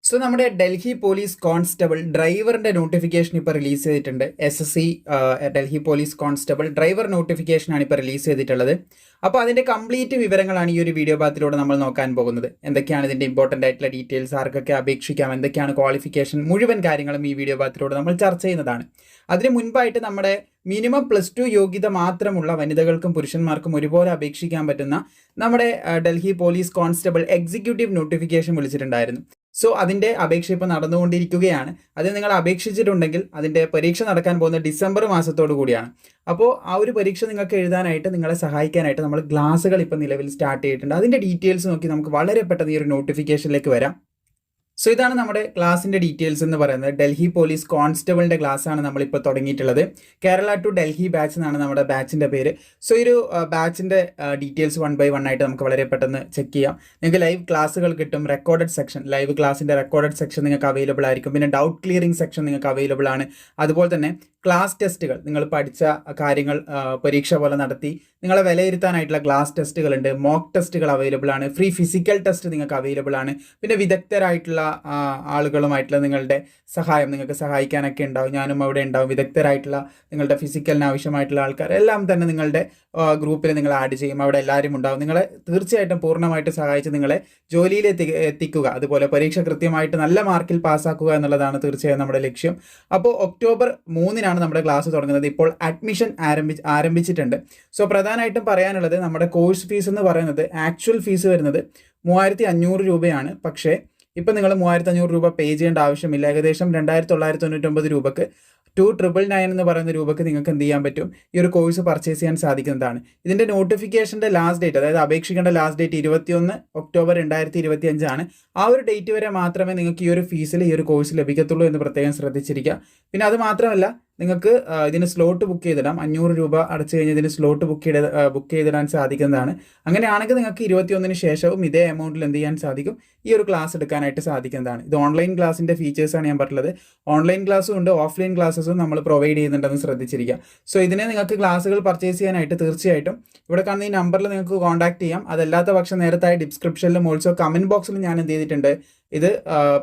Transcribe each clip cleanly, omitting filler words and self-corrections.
So നമ്മുടെ Delhi police constable ഡ്രൈവറിന്റെ notification ഇപ്പോൾ റിലീസ് ചെയ്തിട്ടുണ്ട്. SSC Delhi police constable driver നോട്ടിഫിക്കേഷനാണ് ഇപ്പോൾ റിലീസ് ചെയ്തിട്ടുള്ളത്. അപ്പോൾ അതിൻ്റെ കംപ്ലീറ്റ് വിവരങ്ങളാണ് ഈ ഒരു വീഡിയോ ഭാഗത്തിലൂടെ നമ്മൾ നോക്കാൻ പോകുന്നത്. എന്തൊക്കെയാണ് ഇതിൻ്റെ ഇമ്പോർട്ടൻ്റ് ആയിട്ടുള്ള ഡീറ്റെയിൽസ്, ആർക്കൊക്കെ അപേക്ഷിക്കാം, എന്തൊക്കെയാണ് ക്വാളിഫിക്കേഷൻ, മുഴുവൻ കാര്യങ്ങളും ഈ വീഡിയോ ഭാഗത്തിലൂടെ നമ്മൾ ചർച്ച ചെയ്യുന്നതാണ്. അതിന് മുൻപായിട്ട് നമ്മുടെ മിനിമം +2 യോഗ്യത മാത്രമുള്ള വനിതകൾക്കും പുരുഷന്മാർക്കും ഒരുപോലെ അപേക്ഷിക്കാൻ പറ്റുന്ന നമ്മുടെ Delhi police constable executive notification വിളിച്ചിട്ടുണ്ടായിരുന്നു. സോ അതിൻ്റെ അപേക്ഷ ഇപ്പോൾ നടന്നുകൊണ്ടിരിക്കുകയാണ്. അത് നിങ്ങൾ അപേക്ഷിച്ചിട്ടുണ്ടെങ്കിൽ അതിൻ്റെ പരീക്ഷ നടക്കാൻ പോകുന്ന ഡിസംബർ മാസത്തോടു കൂടിയാണ്. അപ്പോൾ ആ ഒരു പരീക്ഷ നിങ്ങൾക്ക് എഴുതാനായിട്ട് നിങ്ങളെ സഹായിക്കാനായിട്ട് നമ്മൾ ക്ലാസ്സുകൾ ഇപ്പോൾ നിലവിൽ സ്റ്റാർട്ട് ചെയ്തിട്ടുണ്ട്. അതിൻ്റെ ഡീറ്റെയിൽസ് നോക്കി നമുക്ക് വളരെ പെട്ടെന്ന് ഈ ഒരു നോട്ടിഫിക്കേഷനിലേക്ക് വരാം. സോ ഇതാണ് നമ്മുടെ ക്ലാസിൻ്റെ ഡീറ്റെയിൽസ് എന്ന് പറയുന്നത്. ഡൽഹി പോലീസ് കോൺസ്റ്റബിളിൻ്റെ ക്ലാസ്സാണ് നമ്മളിപ്പോൾ തുടങ്ങിയിട്ടുള്ളത്. കേരള ടു ഡൽഹി ബാച്ച് എന്നാണ് നമ്മുടെ ബാച്ചിൻ്റെ പേര്. സോ ഈ ഒരു ബാച്ചിൻ്റെ ഡീറ്റെയിൽസ് 1 by 1 ആയിട്ട് നമുക്ക് വളരെ പെട്ടെന്ന് ചെക്ക് ചെയ്യാം. നിങ്ങൾക്ക് ലൈവ് ക്ലാസ്സുകൾ കിട്ടും. റെക്കോർഡഡ് സെക്ഷൻ, ലൈവ് ക്ലാസിൻ്റെ റെക്കോർഡഡ് സെക്ഷൻ നിങ്ങൾക്ക് അവൈലബിൾ ആയിരിക്കും. പിന്നെ ഡൗട്ട് ക്ലിയറിംഗ് സെക്ഷൻ നിങ്ങൾക്ക് അവൈലബിൾ ആണ്. അതുപോലെ തന്നെ ക്ലാസ് ടെസ്റ്റുകൾ, നിങ്ങൾ പഠിച്ച കാര്യങ്ങൾ പരീക്ഷ പോലെ നടത്തി നിങ്ങളെ വിലയിരുത്താനായിട്ടുള്ള ക്ലാസ് ടെസ്റ്റുകളുണ്ട്. മോക്ക് ടെസ്റ്റുകൾ അവൈലബിൾ ആണ്. ഫ്രീ ഫിസിക്കൽ ടെസ്റ്റ് നിങ്ങൾക്ക് അവൈലബിൾ ആണ്. പിന്നെ വിദഗ്ധരായിട്ടുള്ള ആളുകളുമായിട്ടുള്ള നിങ്ങളുടെ സഹായം, നിങ്ങൾക്ക് സഹായിക്കാനൊക്കെ ഉണ്ടാവും. ഞാനും അവിടെ ഉണ്ടാവും. വിദഗ്ധരായിട്ടുള്ള നിങ്ങളുടെ ഫിസിക്കലിന് ആവശ്യമായിട്ടുള്ള ആൾക്കാർ എല്ലാം തന്നെ നിങ്ങളുടെ ഗ്രൂപ്പിൽ നിങ്ങൾ ആഡ് ചെയ്യും. അവിടെ എല്ലാവരും ഉണ്ടാവും. നിങ്ങളെ തീർച്ചയായിട്ടും പൂർണ്ണമായിട്ട് സഹായിച്ച് നിങ്ങളെ ജോലിയിൽ എത്തിക്കുക, അതുപോലെ പരീക്ഷ കൃത്യമായിട്ട് നല്ല മാർക്കിൽ പാസ്സാക്കുക എന്നുള്ളതാണ് തീർച്ചയായും നമ്മുടെ ലക്ഷ്യം. അപ്പോൾ ഒക്ടോബർ 3 നമ്മുടെ ക്ലാസ് തുടങ്ങുന്നത്. ഇപ്പോൾ അഡ്മിഷൻ ആരംഭിച്ചിട്ടുണ്ട്. സോ പ്രധാനമായിട്ടും പറയാനുള്ളത്, നമ്മുടെ കോഴ്സ് ഫീസ് എന്ന് പറയുന്നത് ആക്ച്വൽ ഫീസ് വരുന്നത് 3500 രൂപയാണ്. പക്ഷേ ഇപ്പം നിങ്ങൾ 3500 രൂപ പേ ചെയ്യേണ്ട ആവശ്യമില്ല. ഏകദേശം 2999 രൂപക്ക് 2999 എന്ന് പറയുന്ന രൂപക്ക് നിങ്ങൾക്ക് എന്ത് ചെയ്യാൻ പറ്റും, ഈ ഒരു കോഴ്സ് പർച്ചേസ് ചെയ്യാൻ സാധിക്കുന്നതാണ്. ഇതിൻ്റെ നോട്ടിഫിക്കേഷൻ്റെ ലാസ്റ്റ് ഡേറ്റ്, അതായത് അപേക്ഷിക്കേണ്ട ലാസ്റ്റ് ഡേറ്റ് 21 ഒക്ടോബർ 2025 ആണ്. ആ ഒരു ഡേറ്റ് വരെ മാത്രമേ നിങ്ങൾക്ക് ഈ ഒരു ഫീസിൽ ഈ ഒരു കോഴ്സ് ലഭിക്കത്തുള്ളൂ എന്ന് പ്രത്യേകം ശ്രദ്ധിച്ചിരിക്കുക. പിന്നെ അത് മാത്രമല്ല, നിങ്ങൾക്ക് ഇതിന് സ്ലോട്ട് ബുക്ക് ചെയ്തിടാം. 500 രൂപ അടച്ചു കഴിഞ്ഞ് ഇതിന് സ്ലോട്ട് ബുക്ക് ചെയ്തിടാൻ സാധിക്കുന്നതാണ്. അങ്ങനെയാണെങ്കിൽ നിങ്ങൾക്ക് 21-ന് ശേഷവും ഇതേ എമൗണ്ടിൽ എന്ത് ചെയ്യാൻ സാധിക്കും, ഈ ഒരു ക്ലാസ് എടുക്കാനായിട്ട് സാധിക്കുന്നതാണ്. ഇത് ഓൺലൈൻ ക്ലാസിൻ്റെ ഫീച്ചേഴ്സാണ് ഞാൻ പറഞ്ഞത്. ഓൺലൈൻ ക്ലാസ്സും ഉണ്ട്, ഓഫ്ലൈൻ ക്ലാസ്സസും നമ്മൾ പ്രൊവൈഡ് ചെയ്യുന്നുണ്ടെന്ന് ശ്രദ്ധിച്ചിരിക്കുക. സോ ഇതിനെ നിങ്ങൾക്ക് ക്ലാസ്സുകൾ പർച്ചേസ് ചെയ്യാനായിട്ട് തീർച്ചയായിട്ടും ഇവിടെ കാണുന്ന ഈ നമ്പറിൽ നിങ്ങൾക്ക് കോൺടാക്ട് ചെയ്യാം. അതല്ലാത്ത പക്ഷം നേരത്തായി ഡിസ്ക്രിപ്ഷനിലും ഓൾസോ കമൻറ്റ് ബോക്സിലും ഞാൻ എന്ത് ചെയ്തിട്ടുണ്ട്, ഇത്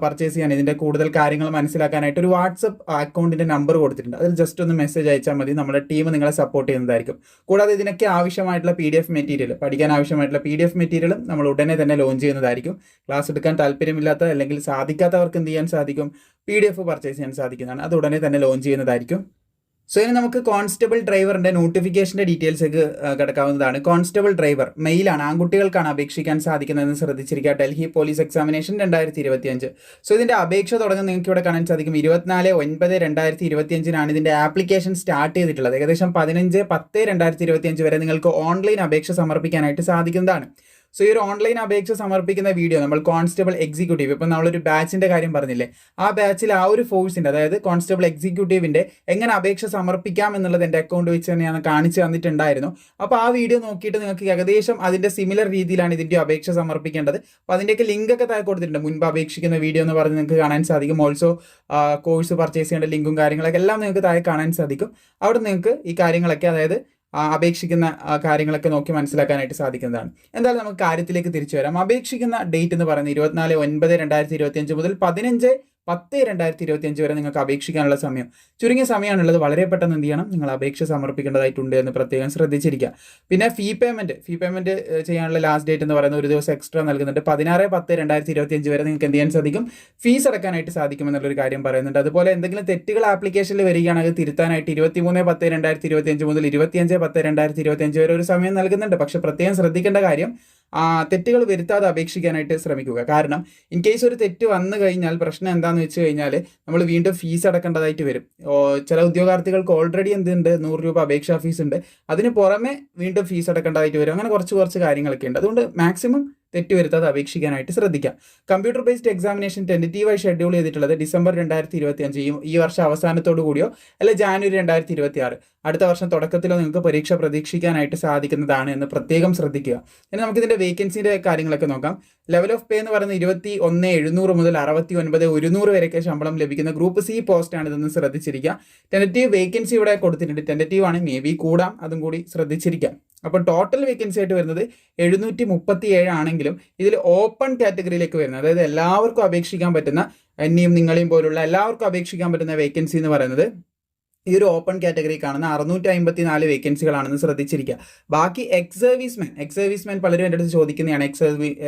പർച്ചേസ് ചെയ്യാൻ, ഇതിൻ്റെ കൂടുതൽ കാര്യങ്ങൾ മനസ്സിലാക്കാനായിട്ട് ഒരു വാട്സപ്പ് അക്കൗണ്ടിൻ്റെ നമ്പർ കൊടുത്തിട്ടുണ്ട്. അതിൽ ജസ്റ്റ് ഒന്ന് മെസ്സേജ് അയച്ചാൽ മതി. നമ്മുടെ ടീം നിങ്ങളെ സപ്പോർട്ട് ചെയ്യുന്നതായിരിക്കും. കൂടാതെ ഇതിനൊക്കെ ആവശ്യമായിട്ടുള്ള PDF മെറ്റീരിയൽ, പഠിക്കാൻ ആവശ്യമായിട്ടുള്ള PDF മെറ്റീരിയലും നമ്മൾ ഉടനെ തന്നെ ലോഞ്ച് ചെയ്യുന്നതായിരിക്കും. ക്ലാസ് എടുക്കാൻ താല്പര്യമില്ലാത്ത അല്ലെങ്കിൽ സാധിക്കാത്തവർക്ക് എന്ത് ചെയ്യാൻ സാധിക്കും, PDF പർച്ചേസ് ചെയ്യാൻ സാധിക്കുന്നതാണ്. അത് ഉടനെ തന്നെ ലോഞ്ച് ചെയ്യുന്നതായിരിക്കും. സോ ഇനി നമുക്ക് കോൺസ്റ്റബിൾ ഡ്രൈവറിൻ്റെ നോട്ടിഫിക്കേഷൻ്റെ ഡീറ്റെയിൽസൊക്കെ കിടക്കാവുന്നതാണ്. കോൺസ്റ്റബിൾ ഡ്രൈവർ മെയിലാണ്, ആൺകുട്ടികൾക്കാണ് അപേക്ഷിക്കാൻ സാധിക്കുന്നതെന്ന് ശ്രദ്ധിച്ചിരിക്കുക. Delhi police examination 2025. സോ ഇതിൻ്റെ അപേക്ഷ തുടങ്ങുന്ന നിങ്ങൾക്ക് ഇവിടെ കാണാൻ സാധിക്കും. 24/9/2025 ഇതിൻ്റെ ആപ്ലിക്കേഷൻ സ്റ്റാർട്ട് ചെയ്തിട്ടുള്ളത്. ഏകദേശം 15/10/2025 വരെ നിങ്ങൾക്ക് ഓൺലൈൻ അപേക്ഷ സമർപ്പിക്കാനായിട്ട് സാധിക്കുന്നതാണ്. സോ ഈ ഒരു ഓൺലൈൻ അപേക്ഷ സമർപ്പിക്കുന്ന വീഡിയോ നമ്മൾ കോൺസ്റ്റബിൾ എക്സിക്യൂട്ടീവ്, ഇപ്പം നമ്മളൊരു ബാച്ചിൻ്റെ കാര്യം പറഞ്ഞില്ലേ, ആ ബാച്ചിൽ ആ ഒരു ഫോഴ്സിൻ്റെ, അതായത് കോൺസ്റ്റബിൾ എക്സിക്യൂട്ടീവിൻ്റെ എങ്ങനെ അപേക്ഷ സമർപ്പിക്കാം എന്നുള്ളത് എൻ്റെ അക്കൗണ്ട് വെച്ച് തന്നെ ഞാൻ കാണിച്ചു തന്നിട്ടുണ്ടായിരുന്നു. അപ്പോൾ ആ വീഡിയോ നോക്കിയിട്ട് നിങ്ങൾക്ക് ഏകദേശം അതിൻ്റെ സിമിലർ രീതിയിലാണ് ഇതിൻ്റെ അപേക്ഷ സമർപ്പിക്കേണ്ടത്. അപ്പോൾ അതിൻ്റെയൊക്കെ ലിങ്കൊക്കെ താഴെ കൊടുത്തിട്ടുണ്ട്. മുൻപ് അപേക്ഷിക്കുന്ന വീഡിയോ എന്ന് പറഞ്ഞ് നിങ്ങൾക്ക് കാണാൻ സാധിക്കും. ഓൾസോ കോഴ്സ് പർച്ചേസ് ചെയ്യേണ്ട ലിങ്കും കാര്യങ്ങളൊക്കെ എല്ലാം നിങ്ങൾക്ക് താഴെ കാണാൻ സാധിക്കും. അവിടെ നിങ്ങൾക്ക് ഈ കാര്യങ്ങളൊക്കെ, അതായത് അപേക്ഷിക്കുന്ന കാര്യങ്ങളൊക്കെ നോക്കി മനസ്സിലാക്കാനായിട്ട് സാധിക്കുന്നതാണ്. എന്തായാലും നമുക്ക് കാര്യത്തിലേക്ക് തിരിച്ചു വരാം. അപേക്ഷിക്കുന്ന ഡേറ്റ് എന്ന് പറയുന്നത് 24/9/2025 മുതൽ 15/10/2025 വരെ നിങ്ങൾക്ക് അപേക്ഷിക്കാനുള്ള സമയം. ചുരുങ്ങിയ സമയമാണുള്ളത്. വളരെ പെട്ടെന്ന് എന്ത് ചെയ്യണം, നിങ്ങൾ അപേക്ഷ സമർപ്പിക്കേണ്ടതായിട്ടുണ്ട് എന്ന് പ്രത്യേകം ശ്രദ്ധിച്ചിരിക്കുക. പിന്നെ ഫീ പേയ്മെൻറ്റ് ചെയ്യാനുള്ള ലാസ്റ്റ് ഡേറ്റ് എന്ന് പറയുന്നത് ഒരു ദിവസം എക്സ്ട്രാ നൽകുന്നുണ്ട്. 16/10/2025 വരെ നിങ്ങൾക്ക് എന്ത് ചെയ്യാൻ സാധിക്കും, ഫീസ് അടക്കാനായിട്ട് സാധിക്കുമെന്നുള്ളൊരു കാര്യം പറയുന്നുണ്ട്. അതുപോലെ എന്തെങ്കിലും തെറ്റുകൾ ആപ്ലിക്കേഷനിൽ വരികയാണെങ്കിൽ തിരുത്താനായിട്ട് 23/10/2025 മുതൽ 25/10/2025 വരെ ഒരു സമയം നൽകുന്നുണ്ട്. പക്ഷേ പ്രത്യേകം ശ്രദ്ധിക്കേണ്ട കാര്യം, തെറ്റുകൾ വരുത്താതെ അപേക്ഷിക്കാനായിട്ട് ശ്രമിക്കുക. കാരണം ഇൻ കേസ് ഒരു തെറ്റ് വന്നു കഴിഞ്ഞാൽ പ്രശ്നം എന്താണെന്ന് വെച്ച് കഴിഞ്ഞാൽ നമ്മൾ വീണ്ടും ഫീസ് അടക്കേണ്ടതായിട്ട് വരും. ചില ഉദ്യോഗാർത്ഥികൾക്ക് ഓൾറെഡി എന്തുണ്ട്, 100 രൂപ അപേക്ഷാ ഫീസ് ഉണ്ട്. അതിന് പുറമെ വീണ്ടും ഫീസ് അടക്കേണ്ടതായിട്ട് വരും. അങ്ങനെ കുറച്ച് കാര്യങ്ങളൊക്കെ ഉണ്ട്. അതുകൊണ്ട് മാക്സിമം തെറ്റ് വരുത്താതെ അപേക്ഷിക്കാനായിട്ട് ശ്രദ്ധിക്കാം. കമ്പ്യൂട്ടർ ബേസ്ഡ് എക്സാമിനേഷൻ ടെൻറ്റേറ്റീവായി ഷെഡ്യൂൾ ചെയ്തിട്ടുള്ളത് ഡിസംബർ 2025, ഈ വർഷം അവസാനത്തോടു കൂടിയോ അല്ലെ ജാനുവരി 2026, അടുത്ത വർഷം തുടക്കത്തിലോ നിങ്ങൾക്ക് പരീക്ഷ പ്രതീക്ഷിക്കാനായിട്ട് സാധിക്കുന്നതാണ് എന്ന് പ്രത്യേകം ശ്രദ്ധിക്കുക. ഇനി നമുക്കിതിൻ്റെ വേക്കൻസിൻ്റെ കാര്യങ്ങളൊക്കെ നോക്കാം. ലെവൽ ഓഫ് പേ എന്ന് പറയുന്നത് 21,700 മുതൽ 69,100 വരെയൊക്കെ ശമ്പളം ലഭിക്കുന്ന ഗ്രൂപ്പ് C പോസ്റ്റാണ് ഇതെന്ന് ശ്രദ്ധിച്ചിരിക്കുക. ടെൻറ്റേറ്റീവ് വേക്കൻസി ഇവിടെ കൊടുത്തിട്ടുണ്ട്. ടെൻറ്റേറ്റീവ് ആണ്, മേ ബി കൂടാം, അതും കൂടി ശ്രദ്ധിച്ചിരിക്കാം. അപ്പോൾ ടോട്ടൽ വേക്കൻസി ആയിട്ട് വരുന്നത് 737 ആണെങ്കിലും ഇതിൽ ഓപ്പൺ കാറ്റഗറിയിലേക്ക് വരുന്നത്, അതായത് എല്ലാവർക്കും അപേക്ഷിക്കാൻ പറ്റുന്ന, എന്നെയും നിങ്ങളെയും പോലുള്ള എല്ലാവർക്കും അപേക്ഷിക്കാൻ പറ്റുന്ന വേക്കൻസി എന്ന് പറയുന്നത് ഈ ഒരു ഓപ്പൺ കാറ്റഗറി കാണുന്ന 654 വേക്കൻസികളാണെന്ന് ശ്രദ്ധിച്ചിരിക്കുക. ബാക്കി എക്സ് സർവീസ്മാൻ പലരും എൻ്റെ അടുത്ത് ചോദിക്കുന്നതാണ്.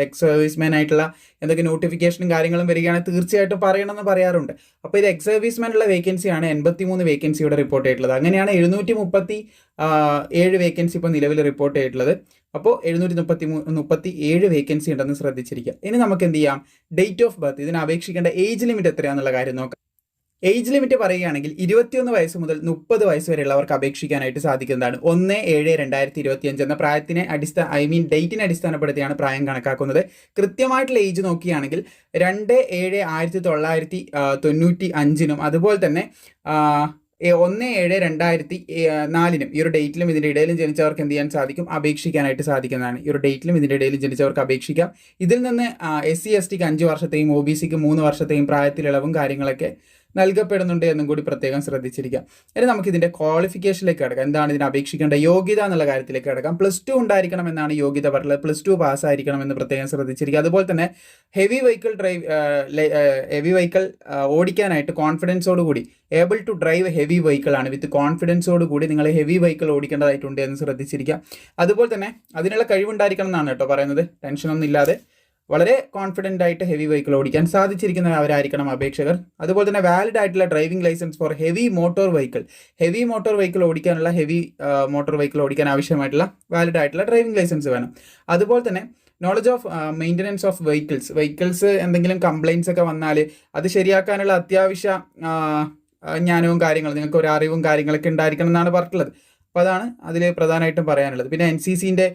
എക്സ് സർവീസ്മാൻ ആയിട്ടുള്ള എന്തൊക്കെ നോട്ടിഫിക്കേഷനും കാര്യങ്ങളും വരികയാണെങ്കിൽ തീർച്ചയായിട്ടും പറയണമെന്ന് പറയാറുണ്ട്. അപ്പോൾ ഇത് എക്സ് സർവീസ്മാനുള്ള വേക്കൻസിയാണ് 83 വേക്കൻസി ഇവിടെ റിപ്പോർട്ട് ചെയ്തിട്ടുള്ളത്. അങ്ങനെയാണ് 737 വേക്കൻസി ഇപ്പോൾ നിലവിൽ റിപ്പോർട്ട് ചെയ്തിട്ടുള്ളത്. അപ്പോൾ 737 വേക്കൻസി ഉണ്ടെന്ന് ശ്രദ്ധിച്ചിരിക്കുക. ഇനി നമുക്ക് എന്ത് ചെയ്യാം, ഡേറ്റ് ഓഫ് ബർത്ത്, ഇതിന് അപേക്ഷിക്കേണ്ട ഏജ് ലിമിറ്റ് എത്രയാണെന്നുള്ള കാര്യം നോക്കാം. ഏജ് ലിമിറ്റ് പറയുകയാണെങ്കിൽ 21 വയസ്സ് മുതൽ 30 വയസ്സ് വരെയുള്ളവർക്ക് അപേക്ഷിക്കാനായിട്ട് സാധിക്കുന്നതാണ്. 1/7/2025 എന്ന പ്രായത്തിനെ ഡേറ്റിനെ അടിസ്ഥാനപ്പെടുത്തിയാണ് പ്രായം കണക്കാക്കുന്നത്. കൃത്യമായിട്ടുള്ള ഏജ് നോക്കുകയാണെങ്കിൽ 2/7/1995 അതുപോലെ തന്നെ 1/7/2004 ഈ ഒരു ഡേറ്റിലും ഇതിൻ്റെ ഇടയിലും ജനിച്ചവർക്ക് എന്ത് ചെയ്യാൻ സാധിക്കും, അപേക്ഷിക്കാനായിട്ട് സാധിക്കുന്നതാണ്. ഈ ഒരു ഡേറ്റിലും ഇതിൻ്റെ ഇടയിലും ജനിച്ചവർക്ക് അപേക്ഷിക്കാം. ഇതിൽ നിന്ന് SC STക്ക് 5 വർഷത്തെയും OBCക്ക് 3 വർഷത്തെയും പ്രായത്തിലിളവും കാര്യങ്ങളൊക്കെ നൽകപ്പെടുന്നുണ്ട് എന്നും കൂടി പ്രത്യേകം ശ്രദ്ധിച്ചിരിക്കാം. ഇനി നമുക്ക് ഇതിൻ്റെ ക്വാളിഫിക്കേഷനിലേക്ക് കിടക്കാം. എന്താണ് ഇതിന് അപേക്ഷിക്കേണ്ട യോഗ്യത എന്നുള്ള കാര്യത്തിലേക്ക് കിടക്കാം. +2 ഉണ്ടായിരിക്കണം എന്നാണ് യോഗ്യത പറഞ്ഞത്. +2 പാസ്സായിരിക്കണം എന്ന് പ്രത്യേകം ശ്രദ്ധിച്ചിരിക്കുക. അതുപോലെ തന്നെ ഹെവി വെഹിക്കിൾ ഓടിക്കാനായിട്ട് കോൺഫിഡൻസോടുകൂടി able to drive heavy vehicle ആണ്, വിത്ത് കോൺഫിഡൻസോടുകൂടി നിങ്ങൾ ഹെവി വെഹിക്കിൾ ഓടിക്കേണ്ടതായിട്ടുണ്ട് എന്ന് ശ്രദ്ധിച്ചിരിക്കുക. അതുപോലെ തന്നെ അതിനുള്ള കഴിവുണ്ടായിരിക്കണം എന്നാണ് കേട്ടോ പറയുന്നത്. ടെൻഷനൊന്നും ഇല്ലാതെ വളരെ കോൺഫിഡൻ്റ് ആയിട്ട് ഹെവി വെഹിക്കിൾ ഓടിക്കാൻ സാധിച്ചിരിക്കുന്നവരായിരിക്കണം അപേക്ഷകർ. അതുപോലെ തന്നെ വാലിഡ് ആയിട്ടുള്ള driving licence for heavy motor vehicle ഓടിക്കാനുള്ള മോട്ടോർ വെഹിക്കിൾ ഓടിക്കാൻ ആവശ്യമായിട്ടുള്ള വാലിഡ് ആയിട്ടുള്ള ഡ്രൈവിംഗ് ലൈസൻസ് വേണം. അതുപോലെ തന്നെ knowledge of maintenance of vehicles എന്തെങ്കിലും കംപ്ലയിൻസ് ഒക്കെ വന്നാൽ അത് ശരിയാക്കാനുള്ള അത്യാവശ്യ ജ്ഞാനവും കാര്യങ്ങളും നിങ്ങൾക്ക് ഒരു അറിവും കാര്യങ്ങളൊക്കെ ഉണ്ടായിരിക്കണം എന്നാണ് പറഞ്ഞിട്ടുള്ളത്. അപ്പോൾ അതാണ് അതിൽ പ്രധാനമായിട്ടും പറയാനുള്ളത്. പിന്നെ NCCൻ്റെ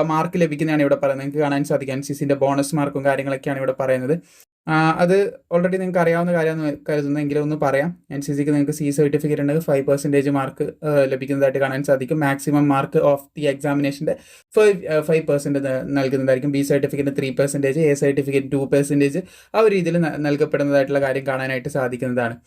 മാർക്ക് ലഭിക്കുന്നതാണ് ഇവിടെ പറയുന്നത്. നിങ്ങൾക്ക് കാണാൻ സാധിക്കും NCCൻ്റെ ബോണസ് മാർക്കും കാര്യങ്ങളൊക്കെയാണ് ഇവിടെ പറയുന്നത്. അത് ഓൾറെഡി നിങ്ങൾക്ക് അറിയാവുന്ന കാര്യമെന്ന് കരുതുന്നെങ്കിലും ഒന്ന് പറയാം. NCCക്ക് നിങ്ങൾക്ക് C സർട്ടിഫിക്കറ്റ് ഉണ്ടെങ്കിൽ 5% മാർക്ക് ലഭിക്കുന്നതായിട്ട് കാണാൻ സാധിക്കും. മാക്സിമം മാർക്ക് ഓഫ് ദി എക്സാമിനേഷൻ്റെ 5% നൽകുന്നതായിരിക്കും. B സർട്ടിഫിക്കറ്റിന് 3%, A സർട്ടിഫിക്കറ്റ് 2%, ആ ഒരു രീതിയിൽ നൽകപ്പെടുന്നതായിട്ടുള്ള കാര്യം കാണാനായിട്ട് സാധിക്കുന്നതാണ്.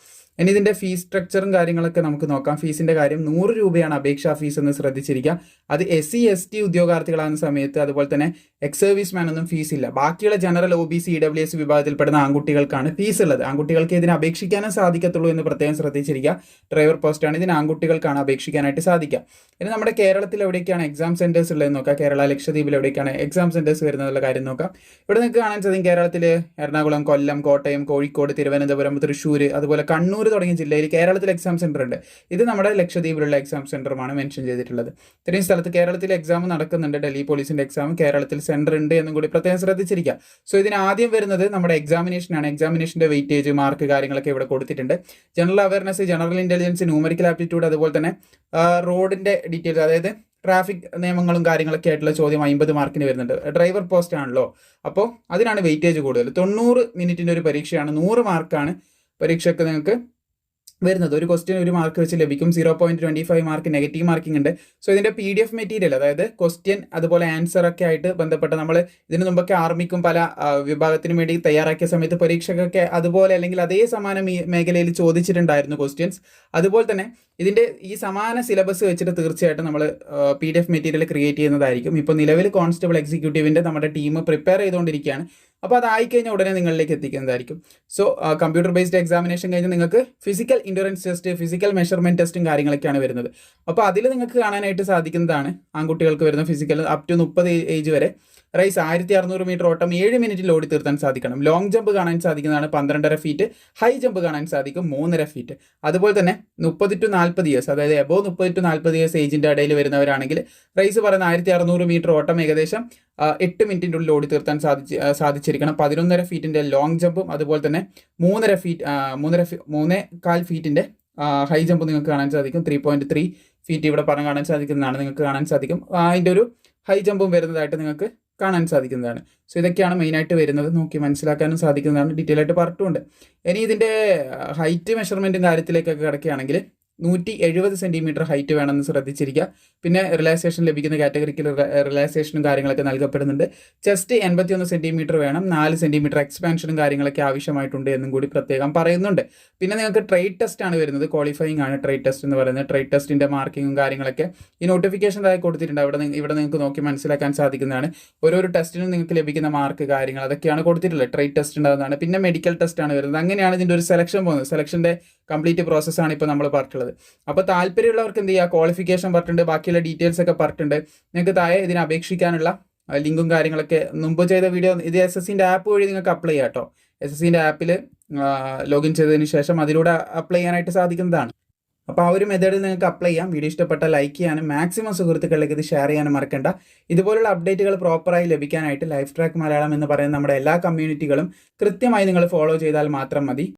ഇനി ഇതിൻ്റെ ഫീസ് സ്ട്രക്ചറും കാര്യങ്ങളൊക്കെ നമുക്ക് നോക്കാം. ഫീസിൻ്റെ കാര്യം 100 രൂപയാണ് അപേക്ഷാ ഫീസ് എന്ന് ശ്രദ്ധിച്ചിരിക്കുക. അത് SC ST ഉദ്യോഗാർത്ഥികളാകുന്ന സമയത്ത്, അതുപോലെ തന്നെ എക്സ് സർവീസ്മാൻ ഒന്നും ഫീസ് ഇല്ല. ബാക്കിയുള്ള ജനറൽ OBC EWS വിഭാഗത്തിൽപ്പെടുന്ന ആൺകുട്ടികൾക്കാണ് ഫീസ് ഉള്ളത്. ആൺകുട്ടികൾക്ക് ഇതിന് അപേക്ഷിക്കാനും സാധിക്കത്തുള്ളൂ എന്ന് പ്രത്യേകം ശ്രദ്ധിച്ചിരിക്കുക. ഡ്രൈവർ പോസ്റ്റാണ്, ഇതിന് ആൺകുട്ടികൾക്കാണ് അപേക്ഷിക്കാനായിട്ട് സാധിക്കുക. ഇനി നമ്മുടെ കേരളത്തിൽ എവിടേക്കാണ് എക്സാം സെൻറ്റേഴ്സ് ഉള്ളതെന്ന് നോക്കാം. കേരള ലക്ഷദ്വീപിൽ എവിടേക്കാണ് എക്സാം സെൻറ്റേഴ്സ് വരുന്നതെന്നുള്ള കാര്യം നോക്കാം. ഇവിടെ നിങ്ങൾക്ക് കാണാൻ സാധിക്കും കേരളത്തിൽ എറണാകുളം, കൊല്ലം, കോട്ടയം, കോഴിക്കോട്, തിരുവനന്തപുരം, തൃശ്ശൂർ, അതുപോലെ കണ്ണൂർ തുടങ്ങിയ ജില്ലയിൽ കേരളത്തിൽ എക്സാം സെൻറ്റർ ഉണ്ട്. ഇത് നമ്മുടെ ലക്ഷദ്വീപിലുള്ള എക്സാം സെൻറ്ററുമാണ് മെൻഷൻ ചെയ്തിട്ടുള്ളത്. ഇത്രയും സ്ഥലത്ത് കേരളത്തിൽ എക്സാം നടക്കുന്നുണ്ട്. ഡൽഹി പോലീസിൻ്റെ എക്സാം കേരളത്തിൽ സെൻറ്റർ ഉണ്ട് എന്നും കൂടി പ്രത്യേകം ശ്രദ്ധിച്ചിരിക്കുക. സോ ഇതിന് ആദ്യം വരുന്നത് നമ്മുടെ എക്സാമിനേഷനാണ്. എക്സാമിനേഷൻ്റെ വെയിറ്റേജ്, മാർക്ക് കാര്യങ്ങളൊക്കെ ഇവിടെ കൊടുത്തിട്ടുണ്ട്. General awareness, general intelligence, numerical aptitude, അതുപോലെ തന്നെ റോഡിൻ്റെ ഡീറ്റെയിൽസ്, അതായത് ട്രാഫിക് നിയമങ്ങളും കാര്യങ്ങളൊക്കെ ആയിട്ടുള്ള ചോദ്യം 50 മാർക്കിന് വരുന്നുണ്ട്. ഡ്രൈവർ പോസ്റ്റ് ആണല്ലോ, അപ്പോൾ അതിനാണ് വെയിറ്റേജ് കൂടുതൽ. 90 മിനിറ്റിൻ്റെ ഒരു പരീക്ഷയാണ്. 100 മാർക്കാണ് പരീക്ഷയ്ക്ക് നിങ്ങൾക്ക് വരുന്നത്. ഒരു ക്വസ്റ്റ്യൻ 1 മാർക്ക് വെച്ച് ലഭിക്കും. 0.25 മാർക്ക് നെഗറ്റീവ് മാർക്കിംഗ് ഉണ്ട്. സോ ഇതിൻ്റെ PDF മെറ്റീരിയൽ, അതായത് ക്വസ്റ്റ്യൻ അതുപോലെ ആൻസർ ഒക്കെ ആയിട്ട് ബന്ധപ്പെട്ട നമ്മൾ ഇതിന് മുമ്പൊക്കെ ആർമിക്കും പല വിഭാഗത്തിനും വേണ്ടി തയ്യാറാക്കിയ സമയത്ത് പരീക്ഷയ്ക്കൊക്കെ അതുപോലെ അല്ലെങ്കിൽ അതേ സമാന മേഖലയിൽ ചോദിച്ചിട്ടുണ്ടായിരുന്നു ക്വസ്റ്റ്യൻസ്. അതുപോലെ തന്നെ ഇതിൻ്റെ ഈ സമാന സിലബസ് വെച്ചിട്ട് തീർച്ചയായിട്ടും നമ്മൾ PDF മെറ്റീരിയൽ ക്രിയേറ്റ് ചെയ്യുന്നതായിരിക്കും. ഇപ്പോൾ നിലവിൽ കോൺസ്റ്റബിൾ എക്സിക്യൂട്ടീവിൻ്റെ നമ്മുടെ ടീം പ്രിപ്പയർ ചെയ്തുകൊണ്ടിരിക്കുകയാണ്. അപ്പോൾ അതായിക്കഴിഞ്ഞാൽ ഉടനെ നിങ്ങളിലേക്ക് എത്തിക്കുന്നതായിരിക്കും. സോ കമ്പ്യൂട്ടർ ബേസ്ഡ് എക്സാമിനേഷൻ കഴിഞ്ഞ് നിങ്ങൾക്ക് physical endurance test, physical measurement ടെസ്റ്റും കാര്യങ്ങളൊക്കെയാണ് വരുന്നത്. അപ്പോൾ അതിൽ നിങ്ങൾക്ക് കാണാനായിട്ട് സാധിക്കുന്നതാണ് ആൺകുട്ടികൾക്ക് വരുന്ന ഫിസിക്കൽ അപ് ടു 30 ഏജ് വരെ റൈസ് 1600 മീറ്റർ ഓട്ടം 7 മിനിറ്റിൽ ഓടി തീർത്താൻ സാധിക്കണം. ലോങ് ജമ്പ് കാണാൻ സാധിക്കുന്നതാണ് 12.5 ഫീറ്റ്. ഹൈ ജമ്പ് കാണാൻ സാധിക്കും 3.5 ഫീറ്റ്. അതുപോലെ തന്നെ 30 to 40 ഇയേഴ്സ്, അതായത് എബോവ് 30 to 40 ഇയേഴ്സ് ഏജിൻ്റെ ഇടയിൽ വരുന്നവരാണെങ്കിൽ റൈസ് പറയുന്ന 1600 മീറ്റർ ഓട്ടം ഏകദേശം 8 മിനിറ്റിൻ്റെ ഉള്ളിൽ ഓടി തീർത്താൻ സാധിച്ചിരിക്കണം. 11.5 ഫീറ്റിൻ്റെ ലോങ് ജമ്പും അതുപോലെ തന്നെ 3.25 ഫീറ്റിൻ്റെ ഹൈ ജമ്പ് നിങ്ങൾക്ക് കാണാൻ സാധിക്കും. 3.3 ഫീറ്റ് ഇവിടെ പറഞ്ഞ് കാണാൻ സാധിക്കുന്നതാണ്, നിങ്ങൾക്ക് കാണാൻ സാധിക്കും. അതിൻ്റെ ഒരു ഹൈ ജമ്പും വരുന്നതായിട്ട് നിങ്ങൾക്ക് കാണാൻ സാധിക്കുന്നതാണ്. സോ ഇതൊക്കെയാണ് മെയിനായിട്ട് വരുന്നത്. നോക്കി മനസ്സിലാക്കാനും സാധിക്കുന്നതാണ്. ഡീറ്റെയിൽ ആയിട്ട് പറഞ്ഞിട്ടുണ്ട്. ഇനി ഇതിൻ്റെ ഹൈറ്റ് മെഷർമെൻറ്റും കാര്യത്തിലേക്കൊക്കെ കിടക്കുകയാണെങ്കിൽ 170 സെൻറ്റിമീറ്റർ ഹൈറ്റ് വേണമെന്ന് ശ്രദ്ധിച്ചിരിക്കുക. പിന്നെ റിലാക്സേഷൻ ലഭിക്കുന്ന കാറ്റഗറിക്കൽ റിലാക്സേഷനും കാര്യങ്ങളൊക്കെ നൽകപ്പെടുന്നുണ്ട്. ചെസ്റ്റ് 81 സെൻറ്റിമീറ്റർ വേണം, 4 സെൻറ്റിമീറ്റർ എക്സ്പാൻഷനും കാര്യങ്ങളൊക്കെ ആവശ്യമായിട്ടുണ്ട് എന്നും കൂടി പ്രത്യേകം പറയുന്നുണ്ട്. പിന്നെ നിങ്ങൾക്ക് ട്രേഡ് ടെസ്റ്റ് ആണ് വരുന്നത്, ക്വാളിഫയിങ് ആണ് ട്രേഡ് ടെസ്റ്റ് എന്ന് പറയുന്നത്. ട്രേഡ് ടെസ്റ്റിൻ്റെ മാർക്കിങ്ങും കാര്യങ്ങളൊക്കെ ഈ നോട്ടിഫിക്കേഷൻ താഴെ കൊടുത്തിട്ടുണ്ട്. ഇവിടെ നിങ്ങൾക്ക് നോക്കി മനസ്സിലാക്കാൻ സാധിക്കുന്നതാണ്. ഓരോരോ ടെസ്റ്റിനും നിങ്ങൾക്ക് ലഭിക്കുന്ന മാർക്ക് കാര്യങ്ങൾ അതൊക്കെയാണ് കൊടുത്തിട്ടുള്ളത്. ട്രേഡ് ടെസ്റ്റ് ഉണ്ടാകുന്നതാണ്. പിന്നെ മെഡിക്കൽ ടെസ്റ്റ് ആണ് വരുന്നത്. അങ്ങനെയാണ് ഇതിൻ്റെ ഒരു സെലക്ഷൻ പോകുന്നത്. സെലക്ഷൻ്റെ കംപ്ലീറ്റ് പ്രോസസ്സാണ് ഇപ്പോൾ നമ്മൾ പറഞ്ഞിട്ടുള്ളത്. അപ്പോൾ താല്പര്യമുള്ളവർക്ക് എന്ത് ചെയ്യുക, ക്വാളിഫിക്കേഷൻ പറഞ്ഞിട്ടുണ്ട്, ബാക്കിയുള്ള ഡീറ്റെയിൽസ് ഒക്കെ പറഞ്ഞിട്ടുണ്ട്. നിങ്ങൾക്ക് താഴെ ഇതിന് അപേക്ഷിക്കാനുള്ള ലിങ്കും കാര്യങ്ങളൊക്കെ മുമ്പ് ചെയ്ത വീഡിയോ, ഇത് SSCൻ്റെ ആപ്പ് വഴി നിങ്ങൾക്ക് അപ്ലൈ ചെയ്യാം കേട്ടോ. SSCൻ്റെ ആപ്പിൽ ലോഗിൻ ചെയ്തതിന് ശേഷം അതിലൂടെ അപ്ലൈ ചെയ്യാനായിട്ട് സാധിക്കുന്നതാണ്. അപ്പോൾ ആ ഒരു മെത്തേഡിൽ നിങ്ങൾക്ക് അപ്ലൈ ചെയ്യാം. വീഡിയോ ഇഷ്ടപ്പെട്ടാൽ ലൈക്ക് ചെയ്യാനും മാക്സിമം സുഹൃത്തുക്കളിലേക്ക് ഇത് ഷെയർ ചെയ്യാനും മറക്കണ്ട. ഇതുപോലുള്ള അപ്ഡേറ്റുകൾ പ്രോപ്പറായി ലഭിക്കാനായിട്ട് ലൈഫ് ട്രാക്ക് മലയാളം എന്ന് പറയുന്ന നമ്മുടെ എല്ലാ കമ്മ്യൂണിറ്റികളും കൃത്യമായി നിങ്ങൾ ഫോളോ ചെയ്താൽ മാത്രം മതി.